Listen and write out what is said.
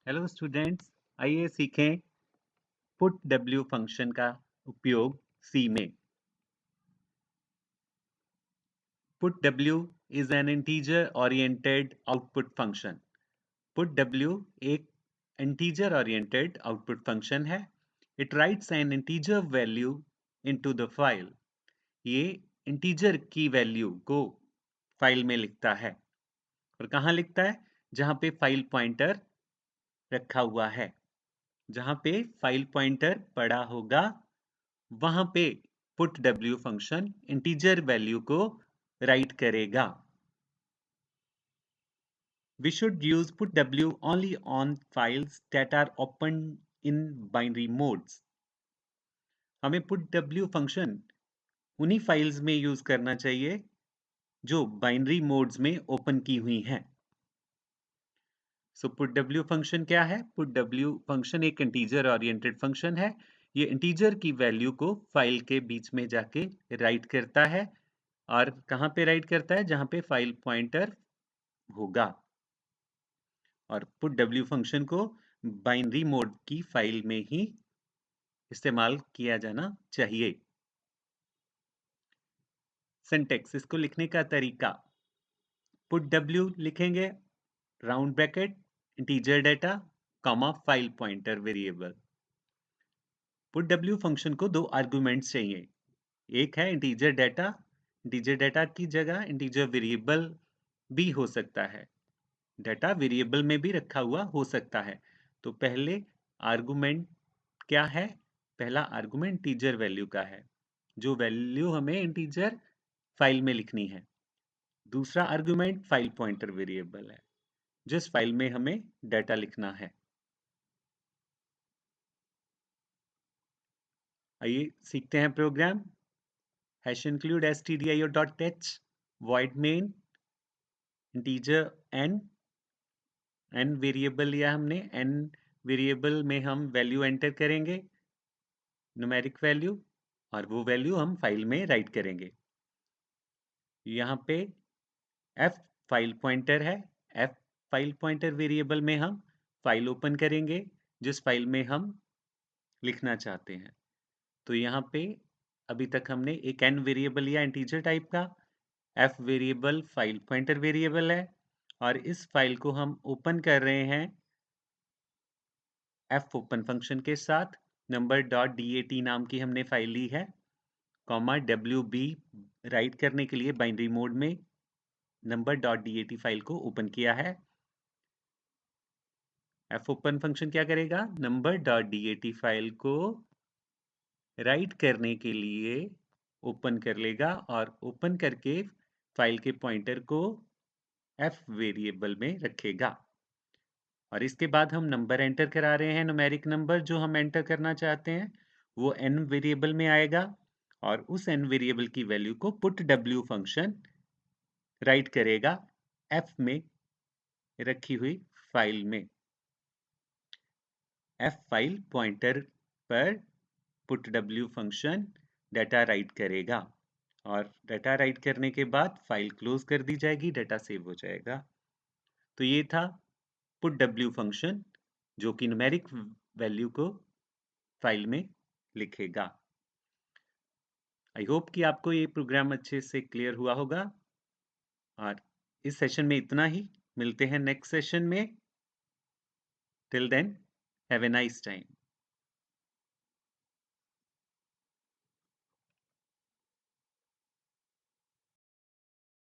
Hello students, आइए सीखें put W function का उपयोग सी में। Put W is an integer oriented output function. Put W एक इंटीजर ओरिएंटेड आउटपुट फंक्शन है। It rights N integer value into the file. ये integer की value को फाइल में लिखता है। और कहाँ लिखता है? जहाँ पे फाइल पॉइंटर रखा हुआ है। जहाँ पे फाइल पॉइंटर पड़ा होगा वहां पे put W function integer value को राइट करेगा। We should use put w only on files that are opened in binary modes. हमें पुट डब्ल्यू फंक्शन उन्हीं फाइल्स में यूज करना चाहिए जो बाइनरी मोड्स में ओपन की हुई हैं। सो पुट डब्ल्यू फंक्शन क्या है? पुट डब्ल्यू फंक्शन एक इंटीजर ओरिएंटेड फंक्शन है। ये इंटीजर की वैल्यू को फाइल के बीच में जाके राइट करता है। और कहाँ पे राइट करता है? जहाँ पे फाइल पॉइंटर होगा। और पुट डब्ल्यू फंक्शन को बाइनरी मोड की फाइल में ही इस्तेमाल किया जाना चाहिए। सिंटेक्स, इसको लिखने का तरीका, पुट डब्ल्यू लिखेंगे round bracket integer data comma file pointer variable. Put W function को दो आर्गुमेंट्स चाहिए। एक है इंटीजर डेटा। इंटीजर डेटा की जगह इंटीजर वेरिएबल भी हो सकता है। डेटा वेरिएबल में भी रखा हुआ हो सकता है। तो पहले आर्गुमेंट क्या है? पहला आर्गुमेंट इंटीजर वैल्यू का है, जो वैल्यू हमें इंटीजर फाइल में लिखनी है। दूसरा आर्गुमेंट फाइल पॉइंटर वेरिएबल है, जिस फाइल में हमें डाटा लिखना है। आइए सीखते हैं program. Hash include stdio.h void main integer n variable लिया हमने। n वेरिएबल में हम वैल्यू एंटर करेंगे, न्यूमेरिक वैल्यू, और वो वैल्यू हम फाइल में राइट करेंगे। यहाँ पे f फाइल पॉइंटर है। f फाइल पॉइंटर वेरिएबल में हम फाइल ओपन करेंगे जिस फाइल में हम लिखना चाहते हैं। तो यहाँ पे अभी तक हमने एक n वेरिएबल लिया इंटीजर टाइप का। f variable file pointer variable है और इस फाइल को हम ओपन कर रहे हैं f ओपन फंक्शन के साथ। number.dat नाम की हमने फाइल ली है, कॉमा wb राइट करने के लिए बाइनरी मोड में number.dat फाइल को ओपन किया है। f ओपन फंक्शन क्या करेगा? number.dat फाइल को राइट करने के लिए ओपन कर लेगा और ओपन करके फाइल के पॉइंटर को f वेरिएबल में रखेगा। और इसके बाद हम नंबर एंटर करा रहे हैं, न्यूमेरिक नंबर जो हम एंटर करना चाहते हैं वो n वेरिएबल में आएगा और उस n वेरिएबल की वैल्यू को पुट w फंक्शन राइट करेगा f में रखी हुई फाइल में। f फाइल पॉइंटर पर put w function data right करेगा और डाटा राइट करने के बाद फाइल क्लोज कर दी जाएगी, डाटा सेव हो जाएगा। तो ये था पुट w फंक्शन जो कि न्यूमेरिक वैल्यू को फाइल में लिखेगा। आई होप कि आपको ये प्रोग्राम अच्छे से क्लियर हुआ होगा। और इस सेशन में इतना ही। मिलते हैं नेक्स्ट सेशन में। Till then, have a nice time.